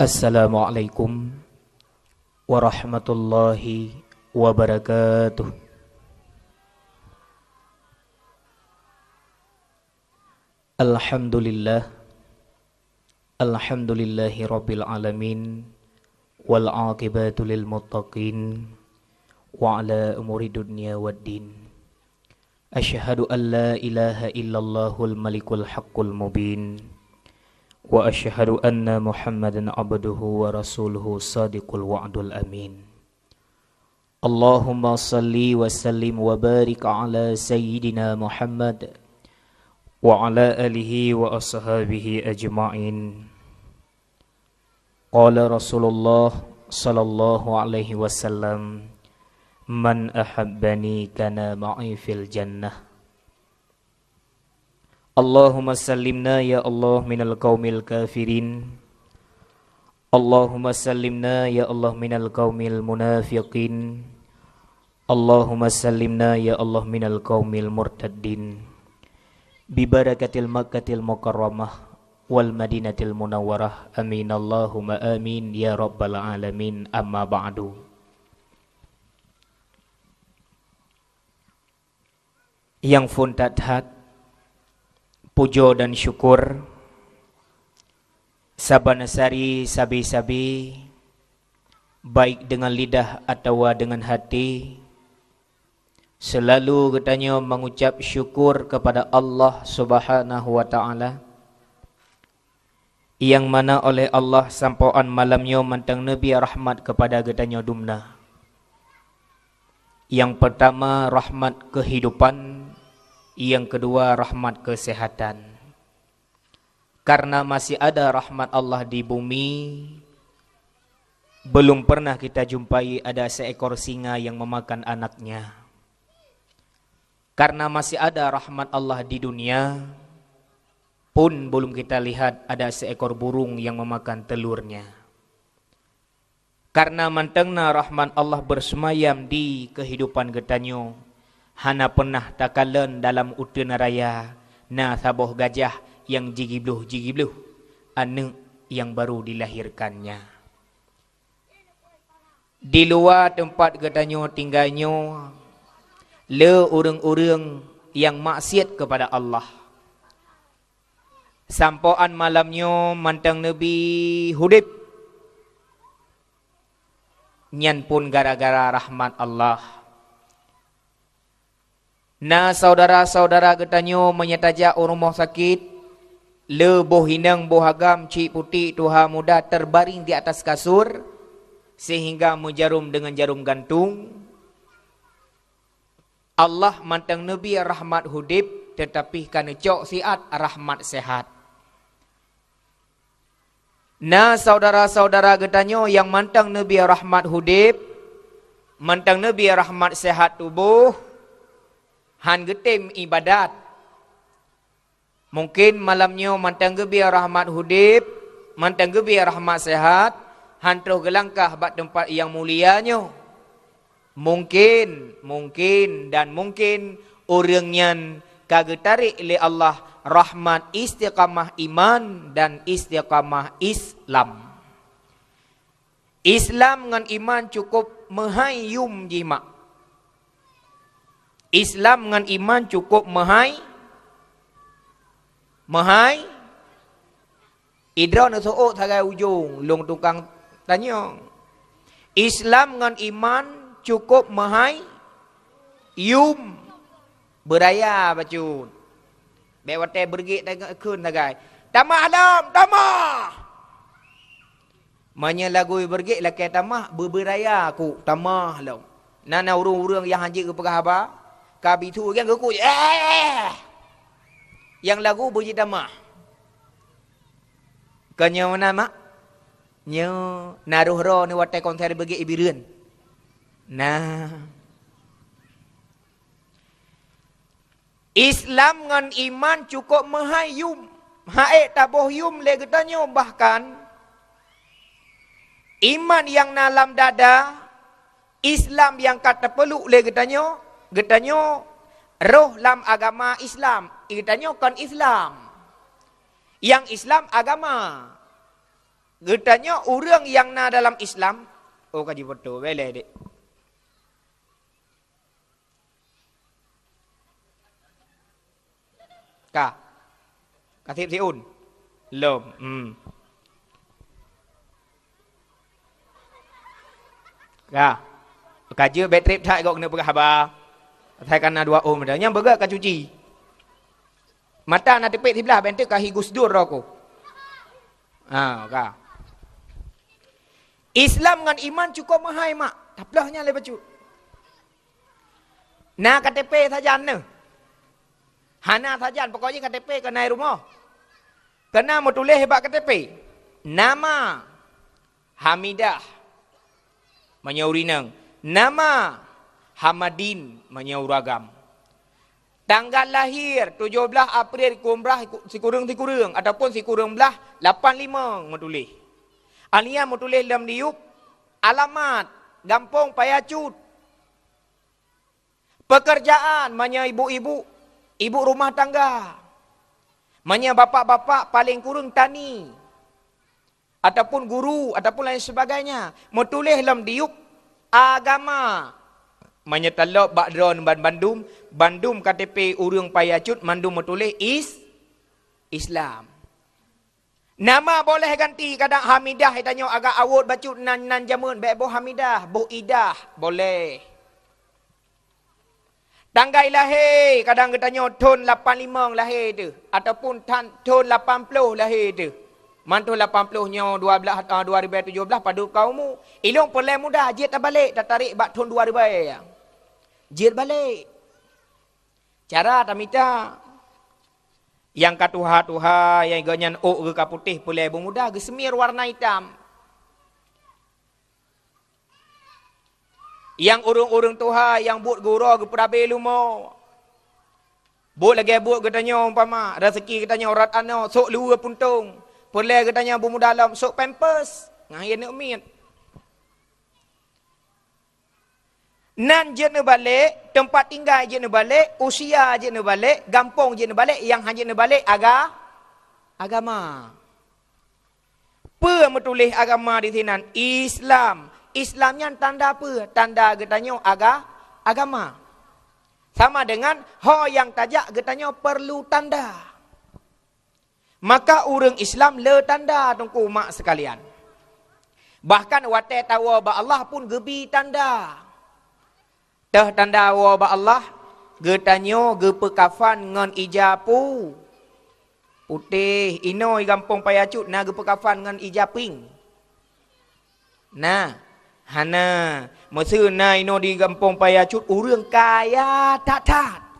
Assalamualaikum warahmatullahi wabarakatuh. Alhamdulillah, alhamdulillahi rabbil alamin, wal aqibatu lil muttaqin, wa ala umuri dunya waddin. Asyhadu an la ilaha illallahul malikul haqqul mubin, wa asyhadu anna Muhammadan abduhu wa rasuluhu sadiqul wa'dul amin. Allahumma salli wa sallim wa barik ala sayyidina Muhammad wa ala alihi wa ashabihi ajma'in. Qala Rasulullah sallallahu alaihi wasallam, man ahabbani kana ma'i fil jannah. Allahumma sallimna ya Allah minal qaumil kafirin. Allahumma sallimna ya Allah minal qaumil munafiqin. Allahumma sallimna ya Allah minal qaumil murtaddin. Bibarakatil Makkatil Mukarramah wal Madinatil Munawwarah. Amin Allahumma amin ya rabbal alamin. Amma ba'du. Yang pun tathat pujo dan syukur sabanasari sabi-sabi, baik dengan lidah atau dengan hati, selalu katanya mengucap syukur kepada Allah Subhanahu wa ta'ala, yang mana oleh Allah sampauan malamnya mantang Nabi rahmat kepada katanya dumna. Yang pertama rahmat kehidupan, yang kedua rahmat kesehatan. Karena masih ada rahmat Allah di bumi, belum pernah kita jumpai ada seekor singa yang memakan anaknya. Karena masih ada rahmat Allah di dunia, pun belum kita lihat ada seekor burung yang memakan telurnya. Karena mantengna rahmat Allah bersemayam di kehidupan getanyo, hana pernah takalan dalam utana raya na saboh gajah yang jigibluh anak yang baru dilahirkannya. Di luar tempat getanyo tinggalnya le orang-orang yang maksiat kepada Allah. Sampauan malamnya mantang Nabi hudib, nyan pun gara-gara rahmat Allah. Nah saudara-saudara getanyo menyataja rumah sakit, le boh hinang boh hagam cik putih tuha muda terbaring di atas kasur sehingga menjarum dengan jarum gantung. Allah mantang Nabi rahmat hudib, tetapi kana cok siat rahmat sehat. Nah saudara-saudara getanyo yang mantang Nabi rahmat hudib, mantang Nabi rahmat sehat tubuh, han getim ibadat. Mungkin malamnya mantang Nabi rahmat hudib, mantang Nabi rahmat sehat, han terus gelangkah bak tempat yang mulianya. Mungkin orangnya kagak tarik oleh Allah rahmat istiqamah iman dan istiqamah Islam. Islam dengan iman cukup mahayum jima. Islam dengan iman cukup mahai idra nak sook sagai ujung long tukang tanya. Islam dengan iman cukup mahai yum beraya bacun. Bewate bergik tengok kun tagai. Tamah alam, tamah. Manya lagu bergik lakai tamah berberaya aku tamah lau. Nana urung-urung yang hanjik ke pegahaba, kabitu kan ke ku. Yang lagu bunyi tamah. Kanya mana mak? Nyo naruh ro ni watai konser bergik ibireun. Nah, Islam dengan iman cukup mahayum. Hae taboh yum le getanyo, bahkan iman yang dalam dada, Islam yang kata peluk le getanyo roh lam agama Islam. Getanyo kan Islam. Yang Islam agama. Getanya orang yang na dalam Islam, oh kaji betul, boleh dek. Kasih siun. Lom. Kaji betrip tak kau kena pergi habar. Saya kena 2 om dah. Yang bergerak ka cuci. Mata nak tepik sebelah bentuk kahi gusdur aku. Islam dengan iman cukup mahal mak. Taplahnya le baju. Nah KTP saja ne. Hana saja pokoknya KTP ke naik rumah. Kena mau tulis hebat KTP. Nama Hamidah menyaurinang. Nama Hamadin menyauragam. Tanggal lahir 17 April kumrah sikurang-sikurang ataupun sikurang belah 85 mau tulis. Alia mau tulis dalam diuk alamat Gampong Payacut. Pekerjaan manya ibu-ibu, ibu rumah tangga. Manya bapak-bapak paling kurang tani. Ataupun guru ataupun lain sebagainya. Mau tulis dalam diuk agama. Manya talok Bakdron Bandung, Bandung KTP urang Payacut, Bandung mau tulis Islam. Nama boleh ganti kadang Hamidah tanya agak awut bacut nan jamun baik boh Hamidah, boh Idah boleh. Tanggal lahir kadang katanya tahun 85 lahir tu ataupun tahun 80 lahir tu. Mantu 80-nya 2017 pada kaummu. Ilung pelai mudah jit tak balik tak tarik bak tahun 2000. Jit balik. Cara tak minta yang katuha-tuha yang ganyan ke kaputih pulai bermudah ke semir warna hitam. Yang urung-urung tuha yang buat guru ke perabil lumo. Buat lagi buat katanya umpama rezeki katanya urat ano sok luar puntung. Pulai katanya bermudah dalam sok pampers. Ngah nak umit. Nan je ne balik, tempat tinggal je ne balik, usia je ne balik, gampong je ne balik, yang hanya ne balik agama. Apa menulis agama di sini? Islam. Islamnya tanda apa? Tanda getanya agama. Sama dengan ho yang tajak getanya perlu tanda. Maka orang Islam le tanda tungku mak sekalian. Bahkan watai tawa ba Allah pun gebi tanda. Dah tanda wa ba Allah getanyo gepekafan ngan ijapu putih inoi Gampong Payacut na gepekafan ngan ijaping. Nah, hana mesu na ino di Gampong Payacut urang kaya tak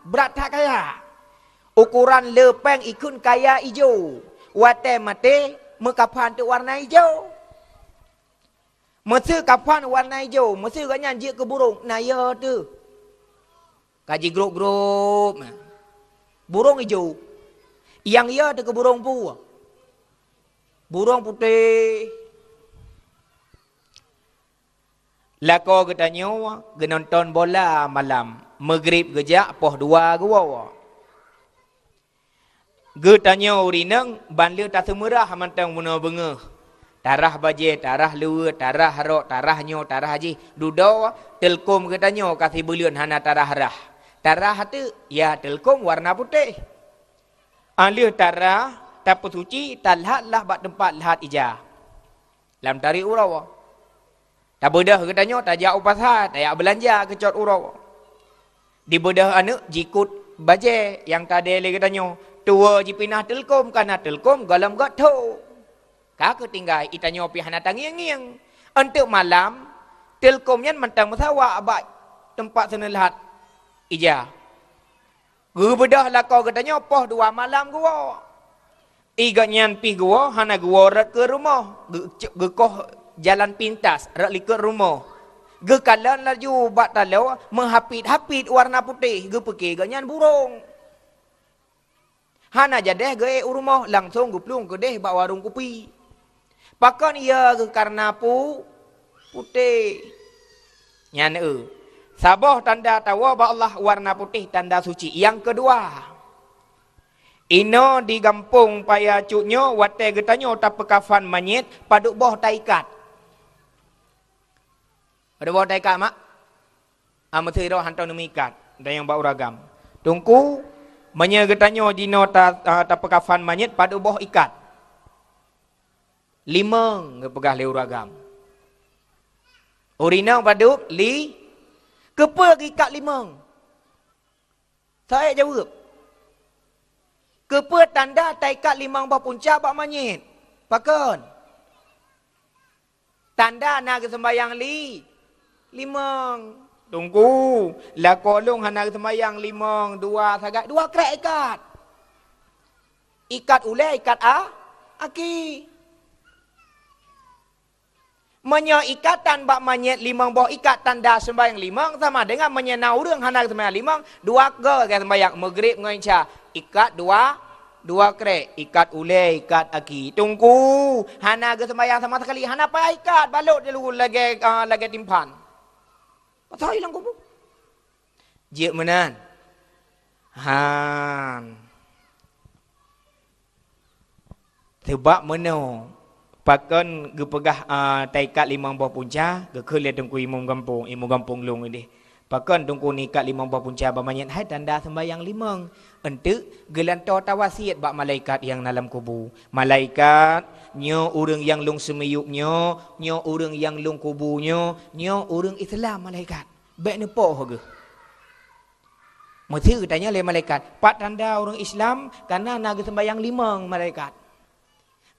berat tak kaya. Ukuran lepeng ikun kaya ijo. Wate mate mekafan tu warna ijo. Masa kapan warna hijau, masa katnya jik ke burung, nah ya tu. Kaji grup-grup. Burung hijau. Yang ya tu ke burung pu. Burung putih. Lako katanya, nonton bola malam. Maghrib gejak, poh 2 gua. Getanya urinang, banlir tak semerah mantang muna bengah. Tarah baje, tarah luar, tarah harok, tarah nyo, tarah haji. Dudau, telkom katanya kasih bulian hana tarah rah. Tarah tu, ya telkom warna putih. Alih tarah, tapu suci, talhat lah bak tempat lahat ijah. Lam tarik urau. Tak bedah katanya, tak jauh pasal, tak jak belanja kecot urau. Di bedah anak, jikut baje, yang tak ada lagi katanya. Tua jipinah telkom, karena telkom galam gat tu. Kau tinggal itanya pihana tangiang-ngiang. Untuk malam, telkomnya mentang masawa abad tempat senelahat ijah. Gua bedah lah kau katanya poh 2 malam gua. Iganyan pi gua, hana gua rat ke rumah. Gekoh jalan pintas, rat likut rumah. Gekalan laju bak talau, menghapit-hapit warna putih. Gepeke ganyan burung. Hana jadeh ge rumah, langsung guplung ke deh bak warung kopi. Pakan ia karena putih. Nyana. Sabah tanda tawa ba Allah warna putih tanda suci. Yang kedua. Ino di kampung paya cuknyo wate getanyo tapekafan manyet paduk boh taikat. Ada boh taikat mak? Amatri ro hantau nemikat dan yang bau ragam. Tungku manya getanyo dino tapekafan manyet paduk boh ikat. Limang ngepegah leu ragam. Orina paduk kepa ikat limang. Saya jawab. Kepa tanda taikat limang bah punca bak manyit. Pakon. Tanda nak sembayang limang. Tunggu. La kolong hana sembayang limang. Dua sagat. Dua krek ikat. Ikat ulai, ikat aki. Menya ikatan bak manyit limang boh ikat tanda sembayang limang sama dengan menyenau urang hana sembayang limang. Dua ke sembayang maghrib dengan isya. Ikat dua krek, ikat ulai, ikat aki. Tunggu, hana ke sembahyang sama sekali, hana pa ikat, balut dia dulu lagi timpan. Pasal hilang kubu. Jek menan. Han. Sebab meno pakon gepegah taikat limang buah punca, gekeliat tunggu imam kampung long ini. Pakon tunggu nikat limang buah punca bamanyat hai tanda sembahyang limang. Entuk gelantor tawasiat bak malaikat yang dalam kubu. Malaikat nyo urang yang lung semiyuknyo, nyo urang yang lung kubunyo, nyo urang Islam malaikat. Baik nepo ke? Mesti tanya le malaikat, pat tanda orang Islam karena nak sembahyang limang malaikat.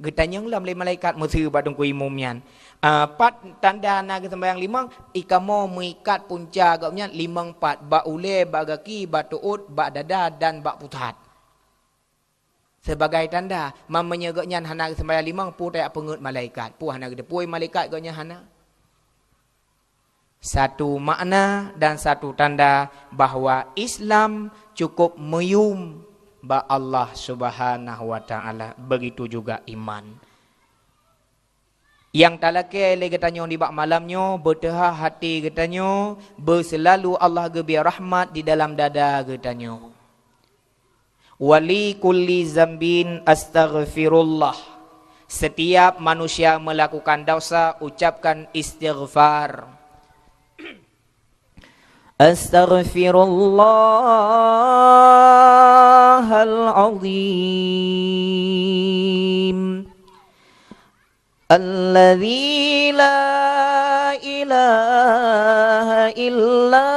Getanyang lam le malaikat mesti bak tunggu imumnya. Pat tanda nak sembahyang limang ikamo mengikat punca agaknya limang pat bak ule bak kaki bak tuut bak dada dan bak putat sebagai tanda mamanya agaknya hana sembahyang limang pu tak pengut malaikat pu hana gede puai malaikat agaknya hana satu makna dan satu tanda bahawa Islam cukup meyum ba Allah Subhanahu wa taala, begitu juga iman. Yang talakai le getanyo di bak malamnyo bertehah hati getanyo berselalu Allah gebi rahmat di dalam dada getanyo. Wali kulli zambin astaghfirullah. Setiap manusia melakukan dosa ucapkan istighfar. Astaghfirullahalazim. Alladzi la ilaha illa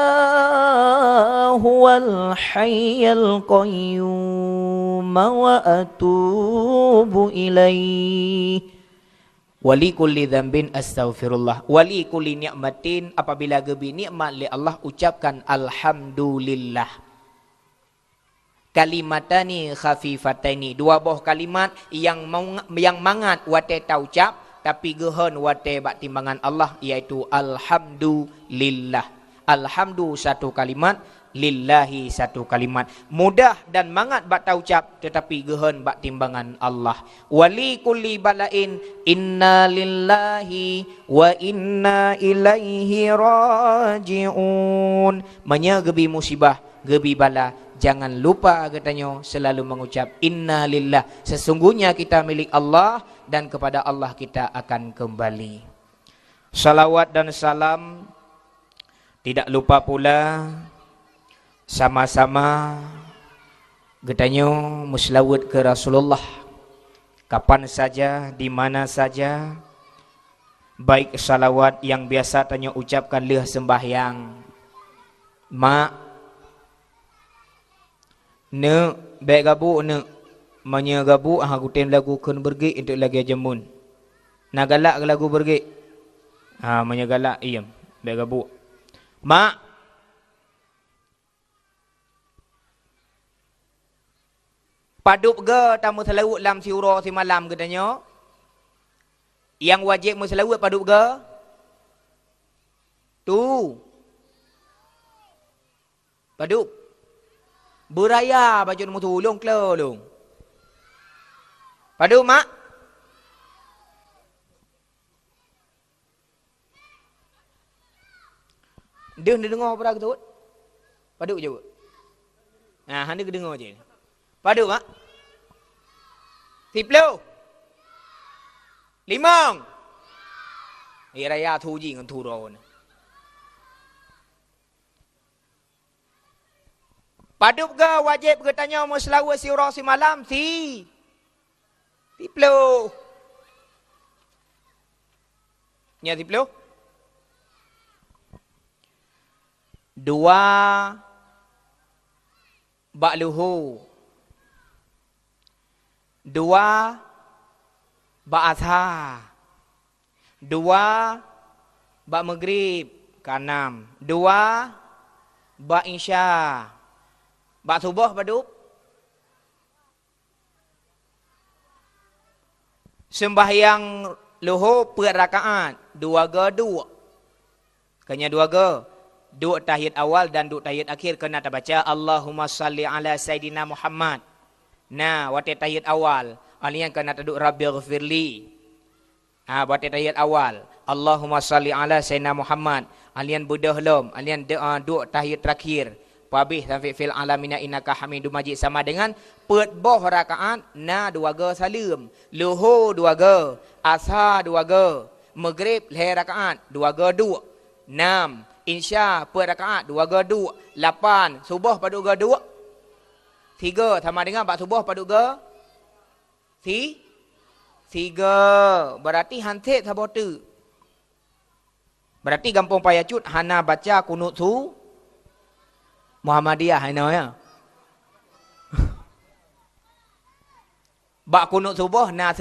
huwal hayyul qayyum wa atubu ilaih. Wali kulli dzambin astaghfirullah. Wali kulli nikmatin, apabila gebi nikmat li Allah ucapkan alhamdulillah. Kalimatani khafifataini, dua buah kalimat yang mangat wate taucap tapi gehon wate bak timbangan Allah, iaitu alhamdulillah. Alhamdu satu kalimat, lillahi satu kalimat. Mudah dan mangat bak taucap tetapi gehon bak timbangan Allah. Wali kulli balain inna lillahi wa inna ilaihi rajiun. Menyegebi musibah, gebi bala, jangan lupa katanya selalu mengucap inna lillah, sesungguhnya kita milik Allah dan kepada Allah kita akan kembali. Salawat dan salam tidak lupa pula sama-sama katanya muslawat ke Rasulullah kapan saja, di mana saja. Baik salawat yang biasa tanya ucapkan leh sembahyang mak ne baik gabu ne manya gabu aku tem lagu kun bergi untuk lagi jamun nak galak ke lagu bergi manya galak iyam baik gabu mak padup ge tamu selawut lam siuro si malam katanya yang wajib selawut padup ge tu padup beraya baju mu tulung kelolong. Padu mak. Dia dengar pada ketut. Padu je. Nah, hang dia dengar je. Padu mak. 10 5 raya thu gì ngon thu rồi Padup ke wajib ke tanya mau selawa sirah semalam si 10 nya 10 2 ba'luhu 2 ba'atha 2 ba' maghrib ke-6 2 ba' isya ba' subuh Padup sembahyang luhur per rakaat 2 ke 2 kena 2 ke 2 tahiyat awal dan 2 tahiyat akhir kena terbaca Allahumma salli ala Sayyidina Muhammad. Nah, waktu tahiyat awal alian kena taduk Rabbi ghafirli. Buat tahiyat awal Allahumma salli ala Sayyidina Muhammad. Alian budah lom, alian 2 tahiyat terakhir. Pabih sampai fil alamina innaka hamidum majid sama dengan pet boh rakaat na 2 ke salim, luhur 2 ke, asar 2 ke, maghrib le rakaat 2 ke 2, 6 Insya per rakaat 2 ke 2, 8 subuh pada 2 ke 2, 3 sama dengan bab subuh pada 2 ke 3. Berarti hantik sabar tu. Berarti gampang payah cut hana baca kunut tu Muhammadiyah hana ya. Bab kunut subuh na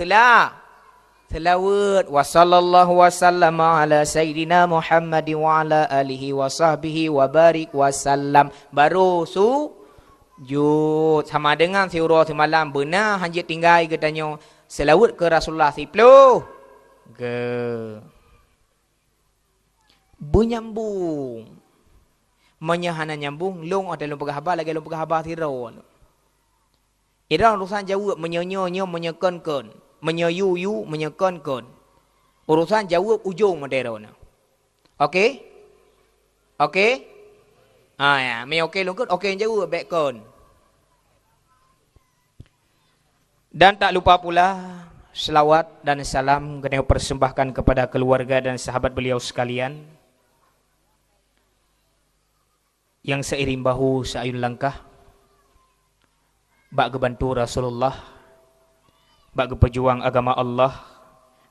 selawat wa sallallahu wasallam ala sayyidina Muhammadin wa ala alihi wa sahbihi wa barik wasallam baru sujud sama dengan surah semalam benar hanya tinggal katanya selawat ke Rasulullah 10 ke benyambung menyahana nyambung long ada long pegahaba lagi long pegahaba tirau ira urusan jawab menyonyo menyekonkan menyayu menyekonkan urusan jawab ujung modern. Okey? Okey? Ya, me okey lungkut okey jawab backon. Dan tak lupa pula selawat dan salam kena persembahkan kepada keluarga dan sahabat beliau sekalian yang seiring bahu seayun langkah bak kebantu Rasulullah bagi pejuang agama Allah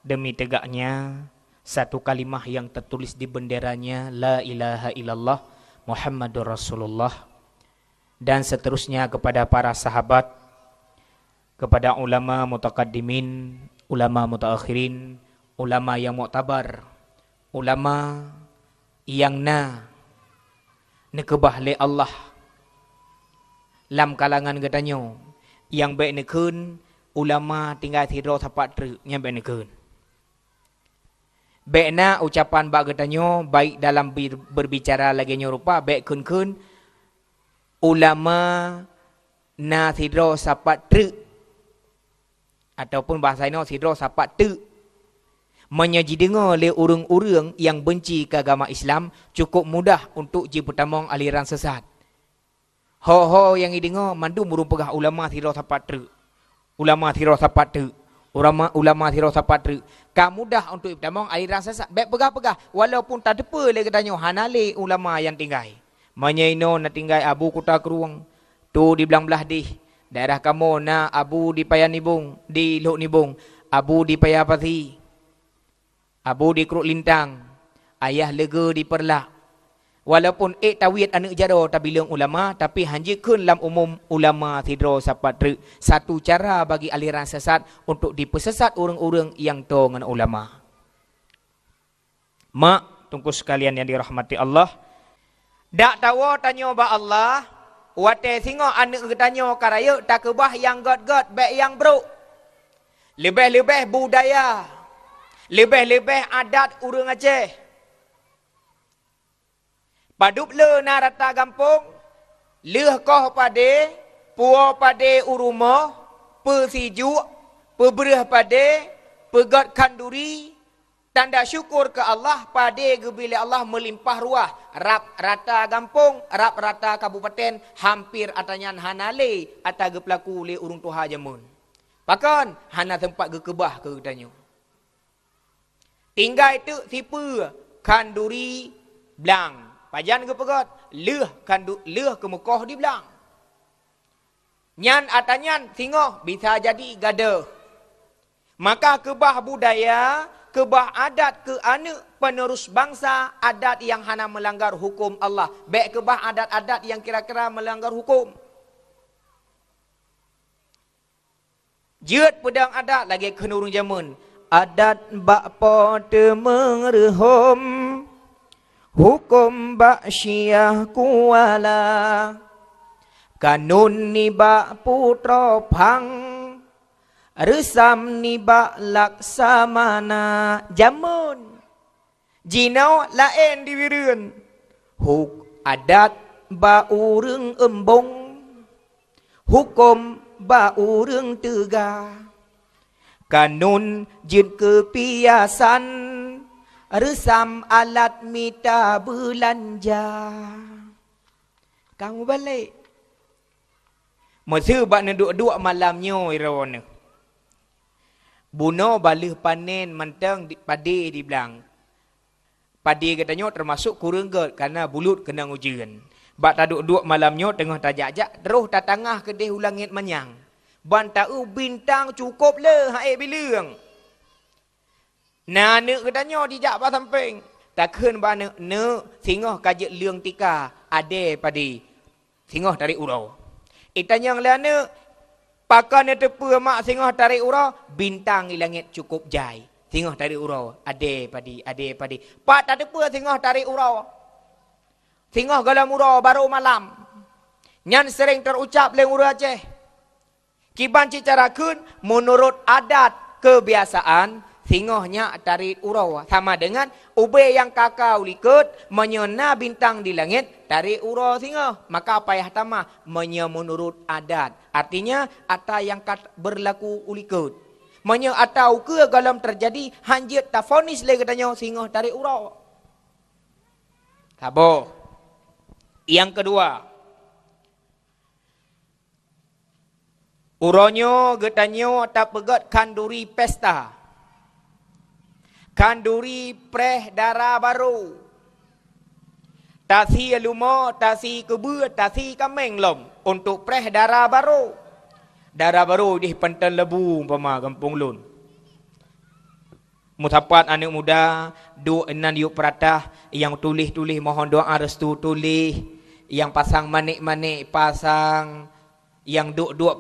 demi tegaknya satu kalimah yang tertulis di benderanya la ilaha illallah Muhammadur Rasulullah dan seterusnya kepada para sahabat kepada ulama mutaqaddimin ulama mutaakhirin ulama yang muktabar ulama yang nekebah le Allah lam kalangan katanya yang baik nekun ulama tinggal tidur tapak ternya baik nekun. Baikna ucapan bak katanya baik dalam berbicara lagi rupa baik kun ulama na tidur sapat ter ataupun bahasa ini tidur sapat ter menyaji dengar oleh orang-orang yang benci ke agama Islam cukup mudah untuk pertamang aliran sesat. Ho yang didengar mandu murung pegah ulama tidur sapat ter. Ulama tirah sapat tu. Ulama tirah sapat tu. Kamu mudah untuk pertamang aliran sesat. Baik pegah-pegah. Walaupun tak depa le katanya hanale ulama yang tinggal. Menyaino nak tinggal abu kuta keruang. Tu di belah-belah di. Daerah kamu na abu di Payan Nibung. Di Lok Nibung. Abu di Payapati. Abu di Kruk Lintang. Ayah lega di Perlak. Walaupun tawiyat anak jaro tak bilang ulama tapi hanjikun lam umum ulama tidro sapat satu cara bagi aliran sesat untuk dipersesat orang-orang yang tahu dengan ulama. Mak tunggu sekalian yang dirahmati Allah. Dak tahu tanya ba Allah, wate singo anak tanya karaya tak kebah yang god-god baik yang bro. Lebih-lebih budaya. Lebih-lebih adat orang Aceh. Padup le na rata gampung, leh koh pade, puo pade urumah, persijuk, peberah pade, pegat kanduri, tanda syukur ke Allah pade bila Allah melimpah ruah, rap rata gampung, rap rata kabupaten, hampir atanyan hanale, ataga pelaku le urung tuha jamun. Pakan hana tempat ke kebah ke tanya. Tinggal itu tipe kanduri belang. Pajan ke pegat, leh ke Mekah di belang. Nyan atanyan tengok bisa jadi gada. Maka kebah budaya, kebah adat ke anak penerus bangsa, adat yang hana melanggar hukum Allah. Baik kebah adat-adat yang kira-kira melanggar hukum. Jeut pedang adat lagi kenurung zaman. Adat bakpo temerhom, hukum bak syiah kuala. Kanun ni bak putra pang, resam ni bak laksamana. Jamun jinau lain di wireun, huk adat bak urang embong, hukum bak urang tegah. Kanun jin kepiasan, resam alat mita belanja. Kamu balik. Masa bak neduk-duk malamnya irona. Buno balih panen mentang padi di belang. Padi katanya termasuk kurang get karena bulut kena ujian. Bak taduk-duk malamnya tengah tajak-jak terus tatangah ke deh ulangit manyang. Ban tahu bintang cukup le hae bilang. Nah ne katanya dijak ba samping. Takkan ba ne singoh kajek leung tika ade padi. Singoh tarik urau. Itanya yang lain pakan ne tepu mak singoh tarik urau bintang di langit cukup jai. Singoh tarik urau ade padi. Pak tak tepu singoh tarik urau. Singoh galam urau baru malam. Nyan sering terucap leng urau Aceh. Kiban cicarakeun menurut adat kebiasaan singohnya tarik urau sama dengan ube yang kakau likut menyena bintang di langit tarik urau singoh maka payah tamah menurut adat artinya ata yang berlaku ulikut menye atau ke galam terjadi hanjit tafonis le katanya singoh tarik urau. Sabo. Yang kedua, uronyo getanyo tak pegat kanduri pesta. Kanduri preh darah baru. Tasi lumo, tasi kebut, tasi kameng lom. Untuk preh darah baru. Darah baru di pentan lebu umpama kampung lun. Mutapat anak muda, duk enan yuk peratah. Yang tulis-tulis mohon doa restu tulis. Yang pasang manik-manik pasang. Yang duk-duk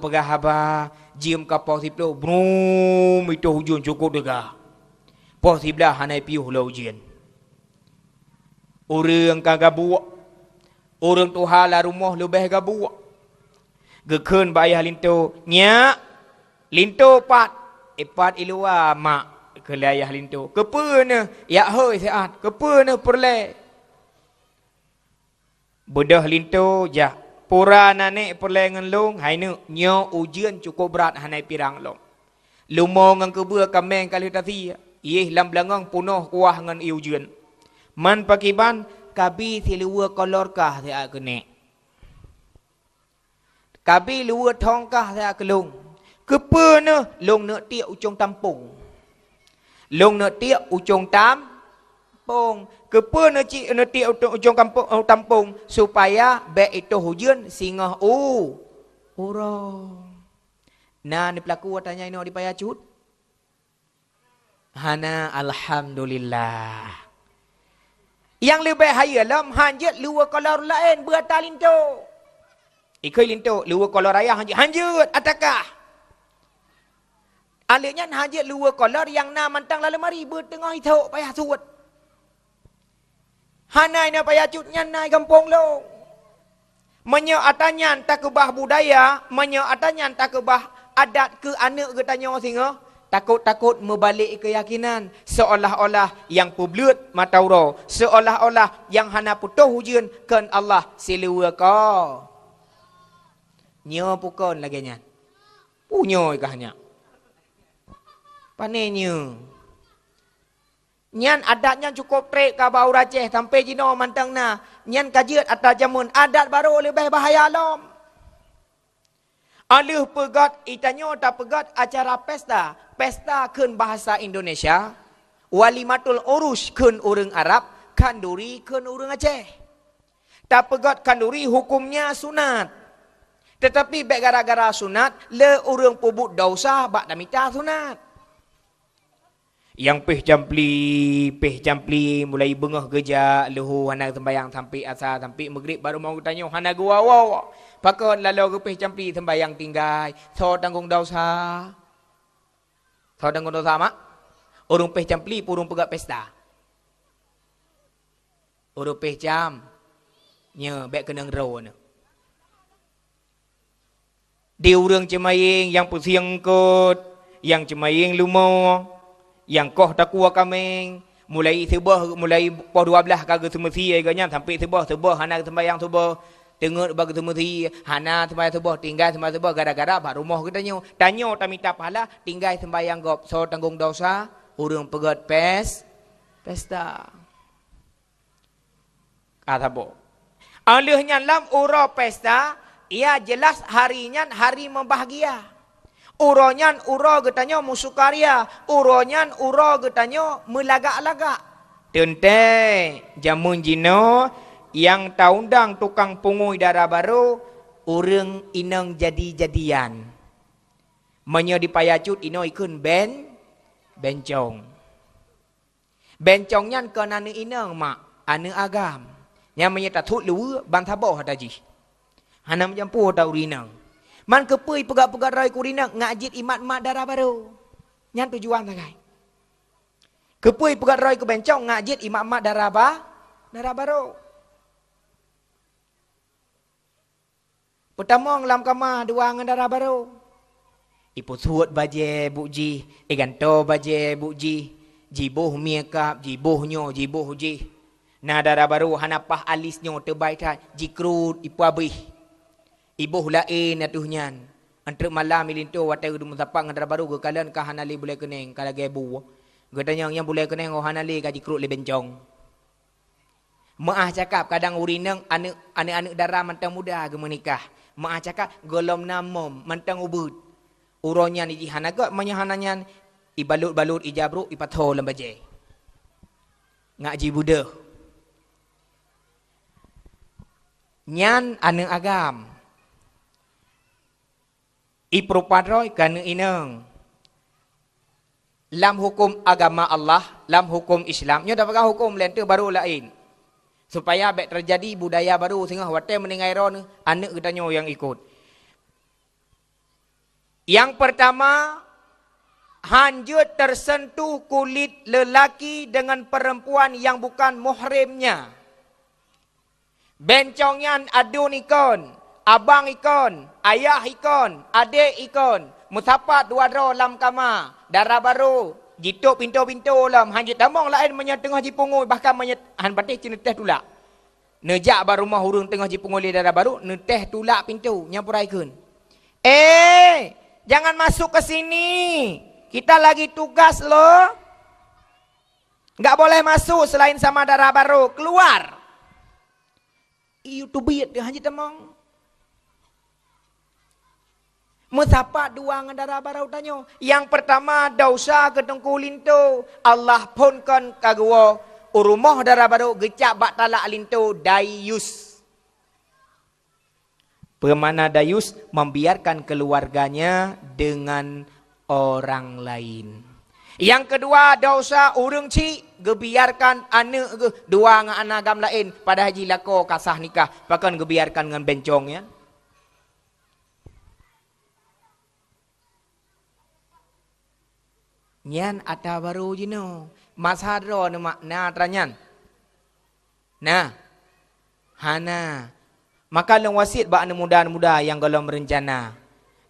pegah haba, jim ka pos siplo, brum itu hujun cukup dega. Pos siblah hanai piuh la ujian. Orang kagak buak, orang tu hala rumah lebih gabuak. Gekeun ba ayah linto, nya linto pat, pat ilua mak ke ayah linto. Kepeuna ya hoi saat, kepeuna perle. Bedah linto jah. Pura nane perlengan long, hai nu nyo ujian cukup berat hanai pirang long. Lumo ngang kebua kameng kali tati, ih lam belangang punoh kuah ngan ujian. Man pakiban kabi silua kolor kah saya kene. Kabi luar thong kah saya kelung. Kepa ne long nak tiak ucong tampung. Long nak tiak ucong tampung. Kepa nak cik nak tiak ucong tampung supaya baik itu hujan singah urang. Nah ni pelaku tanya ini di payah cut. Hana alhamdulillah. Yang lebih haya lam hanjat luar kolor lain buat talinto. Ikoi linto luar kolor raya hanjat atakah. Aliknya hanjat luar kolor yang na mantang lalu mari bertengah itu payah suat. Hanai na payah cutnya nai kampung lo. Menyo atanyan tak kebah budaya, menyo atanyan tak kebah adat ke anak ke tanya singa. Takut-takut membalik keyakinan. Seolah-olah yang publik matauro. Seolah-olah yang hana putuh hujan kan Allah silua kau. Nyo pukon lagi nya. Punyo ikahnya. Panenyo. Nyan adatnya cukup trek ka bau Aceh sampai jino mantang na. Nyan kajiat atas jamun adat baru lebih bahaya lom. Alih pegat itanyo tak pegat acara pesta. Pesta keun bahasa Indonesia. Walimatul urus keun urang Arab. Kanduri keun urang Aceh. Tak pegat kanduri hukumnya sunat. Tetapi baik gara-gara sunat, le urang pubut dosa bak damita sunat. Yang peh campli mulai bengah geja lehu hana sembayang sampai asar sampai maghrib baru mau tanya hana gua wow. Pakon lalu ke peh campli sembayang tinggai. So tanggung dosa. So tanggung dosa mak. Urung peh campli purung pegat pesta. Urung peh cam. Nya baik kenang ro na. Dia urang cemaying yang pusiang kot, yang cemaying lumo. Yang koh takua kameng mulai sebah mulai pukul 12 kagak semesti agaknya sampai sebah hana sembahyang sebah tengok bagi semesti hana sembahyang sebah tinggal sembahyang sebah gara-gara bak rumah kita tanya tak minta pahala tinggal sembahyang gop so tanggung dosa urang pegat pesta kata bo alihnya lam ura pesta ia jelas harinya hari membahagia. Uronyan uro getanya musukaria, uronyan uro getanya melagak-lagak. Tente jamun jino yang taundang tukang pungui darah baru urang inang jadi-jadian. Menyo dipayacut ino ikun bencong. Bencongnya ke anu inang mak, anu agam. Yang menyata thut lu bantaboh hadaji. Hana menjampu tau rinang. Man kepui pegat-pegat rai kurina ngajit imat-mat darah baru. Nyan tujuan tagai. Kepui pegat rai ke bencong ngajit imat-mat darah baru. Pertama ngelam kamar dua ngan darah baru. Ipu suut baje buji, ganto baje buji, jibuh miekap, jibuhnyo, jibuh ji. Na darah baru hanapah alisnyo terbaik tak jikrut ipu abih. Ibuh lain atuhnyan. Antara malam milinto watai udah musapang antara baru ke kalian kah hanali boleh keneng kalau gebu. Getanya yang boleh keneng oh hanali kaji krut le bencong. Maah cakap kadang urinang anak-anak darah mantang muda ke menikah. Maah cakap golom namom mantang ubud. Uronya ni hanaga menyahananyan ibalut-balut ijabruk ipatho lembaje. Ngaji budah. Nyan anak agam. Ipropadroy kana inang. Lam hukum agama Allah, lam hukum Islam. Nyo dapat hukum lain tu baru lain. Supaya baik terjadi budaya baru sehingga watai mendengai ron anak katanya yang ikut. Yang pertama, hanjut tersentuh kulit lelaki dengan perempuan yang bukan muhrimnya. Bencongnya adun ikon. Abang ikon, ayah ikon, adik ikon, musapat dua ro lam kama, darah baru, jituk pintu-pintu lam, hanjit tamong lain menyat tengah jipungui, bahkan menyat han batih cina teh tulak. Nejak baru rumah urung tengah jipungui darah baru, neteh tulak pintu, nyapurai kun. Jangan masuk ke sini, kita lagi tugas loh. Enggak boleh masuk selain sama darah baru, keluar. Iu tu biat dia hanjit tamong. Musapa dua ngadara barau tanyo. Yang pertama dosa ketengkulin tu. Allah pun kan kagwa urumah darah baru gecak bak talak lintu dayus. Pemana dayus membiarkan keluarganya dengan orang lain. Yang kedua dosa urang ci gebiarkan anak dua ngan anagam lain pada haji lako kasah nikah bahkan gebiarkan dengan bencongnya. Nyan ata baru jino. Mas hadro nama na tranyan. Nah. Hana. Maka long wasit ba anu muda-muda yang galom merencana.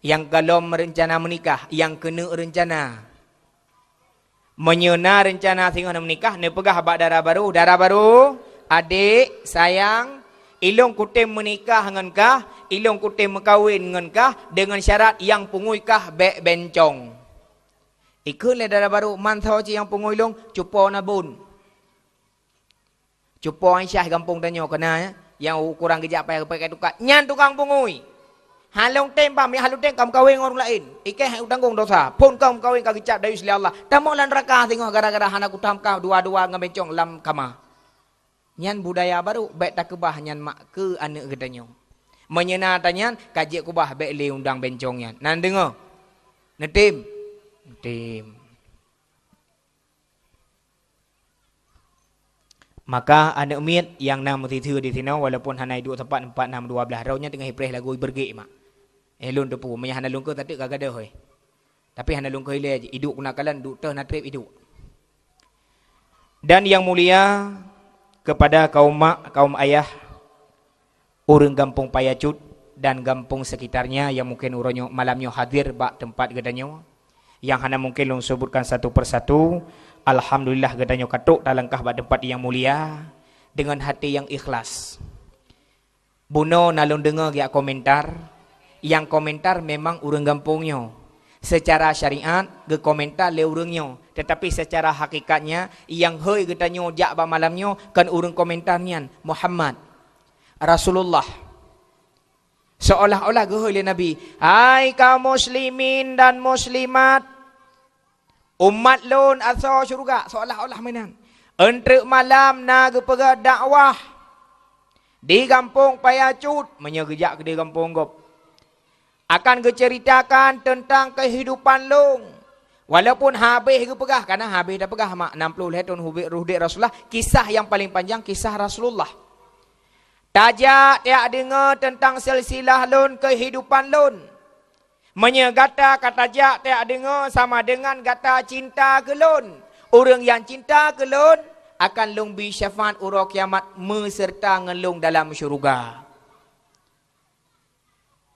Yang galom merencana menikah, yang kena rencana. Menyena rencana sehingga menikah, ne pegah bak darah baru, adik, sayang, ilong kutem menikah dengan kah, ilong kutem mekawin dengan kah dengan syarat yang pungui kah bek bencong. Ikut le darah baru man thaw ci yang pungui long cupo na bun. Cupo Aisyah gampung tanyo kena yang kurang gejak payah pakai tukang. Nyan tukang pungui. Halong tem pam ya halong tem kamu kawin orang lain. Ike hang tanggung dosa. Pun kamu kawin kau kicap dari sila Allah. Tamu lan neraka tengok gara-gara hana kutam kau dua-dua ngabencong lam kama. Nyan budaya baru baik tak kebah nyan mak ke anak katanya. Menyena tanya kaji kubah baik le undang bencong nyan. Nan dengar. Netim. Netim. Maka anak miat yang nama tiga di sini walaupun hanai 2 tempat 4 6 12 raunya tengah hipreh lagu bergek mak. Elon tepu menya hana lungko tak gagada hoi. Tapi hana lungko ile hidup guna kalan duk teh na trip hidup. Dan yang mulia kepada kaum mak, kaum ayah, orang kampung Payacut dan kampung sekitarnya yang mungkin uronyo malamnya hadir bak tempat gadanyo. Yang hana mungkin long sebutkan satu persatu. Alhamdulillah gadanyo katuk talangkah bak tempat yang mulia dengan hati yang ikhlas. Buno nalung dengar dia komentar. Yang komentar memang urang kampungnya. Secara syariat ge komentar le urangnya, tetapi secara hakikatnya yang heuy getanyo jak ba malamnya kan urang komentarnya Muhammad Rasulullah. Seolah-olah ge heuy le Nabi, hai kaum muslimin dan muslimat, umat lon asal syurga, seolah-olah mainan. Entre malam na ge pega dakwah di kampung Payacut, menyegejak ke di kampung gop. Akan diceritakan tentang kehidupan long. Walaupun habis ke pegah, karena habis dah pegah mak 60 tahun ruhdik Rasulullah, kisah yang paling panjang kisah Rasulullah. Tajak tiak dengar tentang silsilah lon kehidupan lon. Menyegata kata jak tiak dengar sama dengan gata cinta ke lon. Orang yang cinta ke lon akan long bi syafaat ura kiamat meserta ngelong dalam syurga.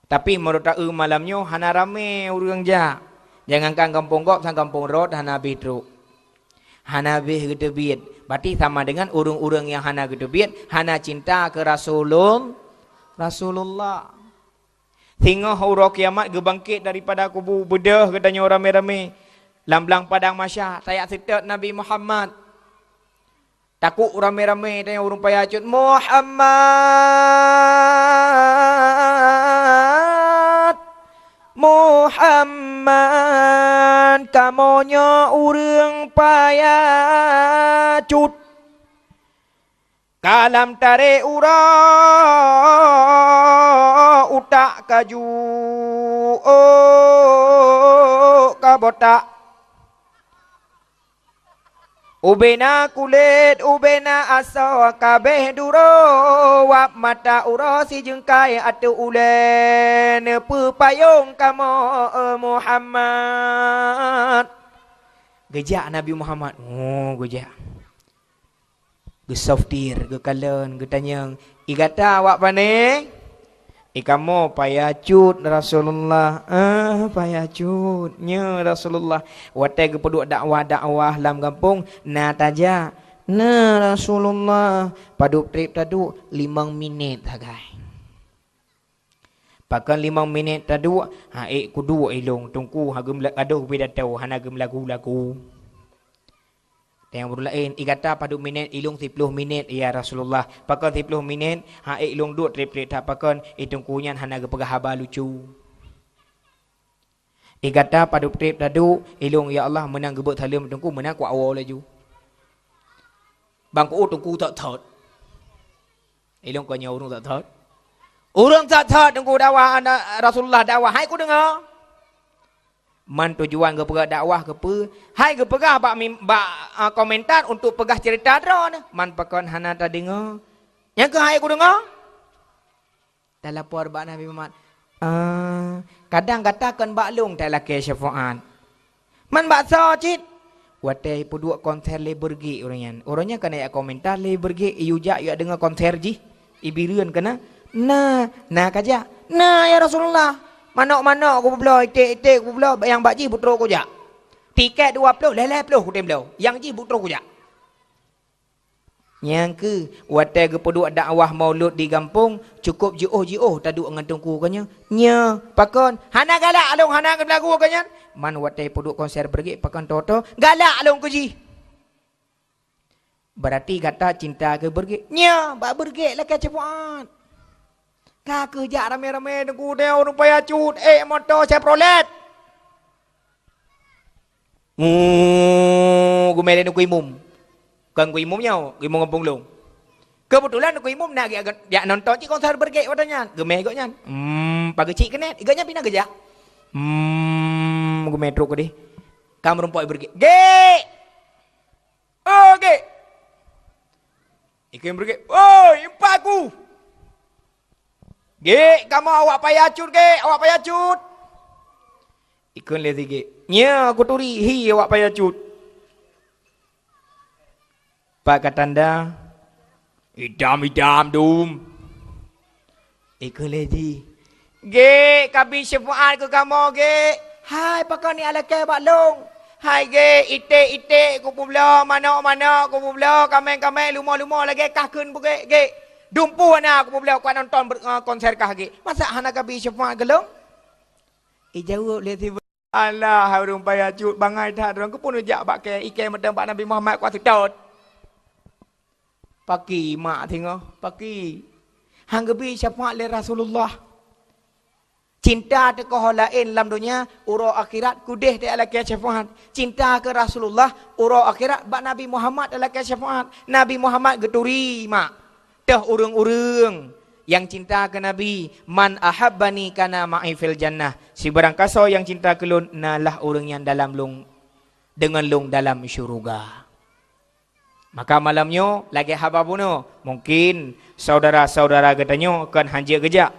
Tapi menurut malamnya hana rame orang jak. Jangankan kampung gop sang kampung rot hana bidruk. Hana bih gedebit. Berarti sama dengan orang-orang yang hana gedebit, hana cinta ke Rasulullah. Hingga huruf kiamat gebangkit daripada kubu bedah katanya orang rame-rame. Lamblang padang masyar, saya sitat Nabi Muhammad. Takut rame-rame tanya orang Payacut, Muhammad kamonya urang Payacut. Kalam tare ura utak kaju kabotak. Ubena kulit, ubena asa kabeh duro wap mata ura si jengkai atu ulen pepayung kamu Muhammad. Gejak Nabi Muhammad. Oh, gejak. Gesoftir, gekalen, getanyang. Igata wak pane? Ikamu Payacut Rasulullah. Payacutnya Rasulullah. Watai kepeduk dakwah-dakwah lam kampung. Na taja. Na Rasulullah. Paduk trip taduk 5 minit hagai. Pakan 5 minit taduk. Kudu ilong. Tungku hagum aduh pidatau. Hanagum lagu-lagu. Yang berlain igata pada minit ilung 10 minit ya Rasulullah. Pakan 10 minit ilung duk trip-trip tak pakan itung kunyan hana gepegah haba lucu. Igata pada trip tadu ilung ya Allah menang gebut salim tungku menang ku awal laju. Bang ku tungku tak thot. Ilung kau urung tak thot. Urung tak thot tungku dakwah Rasulullah dakwah hai ku dengar. Man tujuan ke pegah dakwah ke pe hai ke pegah bak komentar untuk pegah cerita drone man pakon hana ta dengar yang ke hai ku dengar tak lapor bak Nabi Muhammad kadang katakan bak long tak laki syafaat man bak so cit watai puduk konser le bergi orangnya kena ya komentar le bergi iujak ya dengar konser ji ibirian kena nah kaja nah ya Rasulullah. Manok-manok aku belah, itik-itik aku belah. Yang bak ji putera aku jak. Tiket 20, leleh peluh aku belah. Yang ji putera aku jak. Yang ke, watai ke peduk dakwah maulud di kampung, cukup jioh-jioh taduk ngantungku kanya. Nya, pakon, hana galak alung, hana lagu kanya. Man watai peduk konser pergi, pakon toto, galak alung ku ji. Berarti kata cinta ke pergi. Nya, bak pergi lah ke cepat. Ka kerja rame-rame dengan dia orang payah cut. Motor Chevrolet. Gumele nak imum. Bukan ku imumnya, ku imum kampung long. Kebetulan ku imum nak dia nonton cik konser bergek wadanya. Gemeh goknya. Pagi cik kenet, iganya pina kerja. Gu metro ko di. Kamu rumpoi bergek. Gek. Oh, gek. Ikan bergek. Oh, impaku. Gek, kamu awak payah cut gek, awak payah cut. Ikan lezi gek. Nya aku turi, hi awak payah cut. Pak katanda, idam dum. Ikan lezi. Gek, kabi syafaat ke kamu gek. Hai, pakar ni ala ke bak long. Hai gek, ite ku pula, mana ku pula, kamen lumah lagi kahkeun bu gek. Dumpu ana aku pula ku nonton konser kah gek. Masa hana kabi syafaat ke long? Jawab lezi. Allah harung payah cut bangai dah orang ku pun ujak bak ke ikan medang bak Nabi Muhammad ku sedot. Paki mak tengok, paki. Hang gebi syafaat le Rasulullah. Cinta ke lain dalam dunia, uro akhirat kudeh dia ala ke syafaat. Cinta ke Rasulullah, uro akhirat bak Nabi Muhammad ala ke syafaat. Nabi Muhammad geturi mak. Dah urung-urung yang cinta ke Nabi, man ahabbani kana ma'i fil jannah. Si barang kaso yang cinta ke lun, nalah urang yang dalam lung dengan lung dalam syurga. Maka malamnya lagi hababuno, mungkin saudara-saudara katanya kan hanja gejak.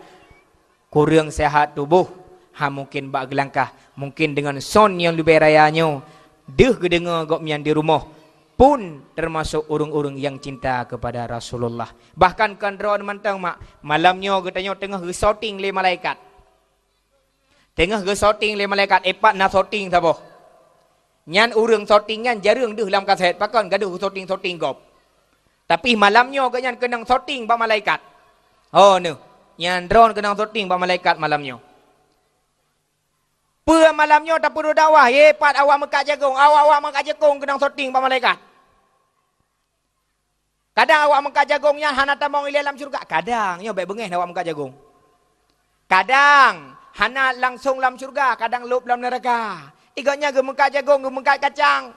Kurang sehat tubuh, mungkin bak gelangkah, mungkin dengan son yang lebih rayanya, deh kedengar gok mian di rumah, pun termasuk urung-urung yang cinta kepada Rasulullah. Bahkan kan drone mantang mak, malamnya katanya tengah resorting le malaikat. Tengah resorting le malaikat, epat na sorting saboh. Nyan urung sorting nyan jarang deh dalam kaset, pakan gaduh sorting gop. Tapi malamnya katanya kenang sorting bak malaikat. Oh no. Yang drone kena sorting pak malaikat malamnya. Per malamnya tak perlu dakwah. Hepat awak mekat jagung. Awak mekat jagung kena sorting pak malaikat. Kadang awak mekat jagungnya hana tamong ilai dalam syurga. Kadang nyo baik bengeh awak mekat jagung. Kadang hana langsung dalam syurga, kadang lup dalam neraka. Iganya ge mekat jagung, ge mekat kacang.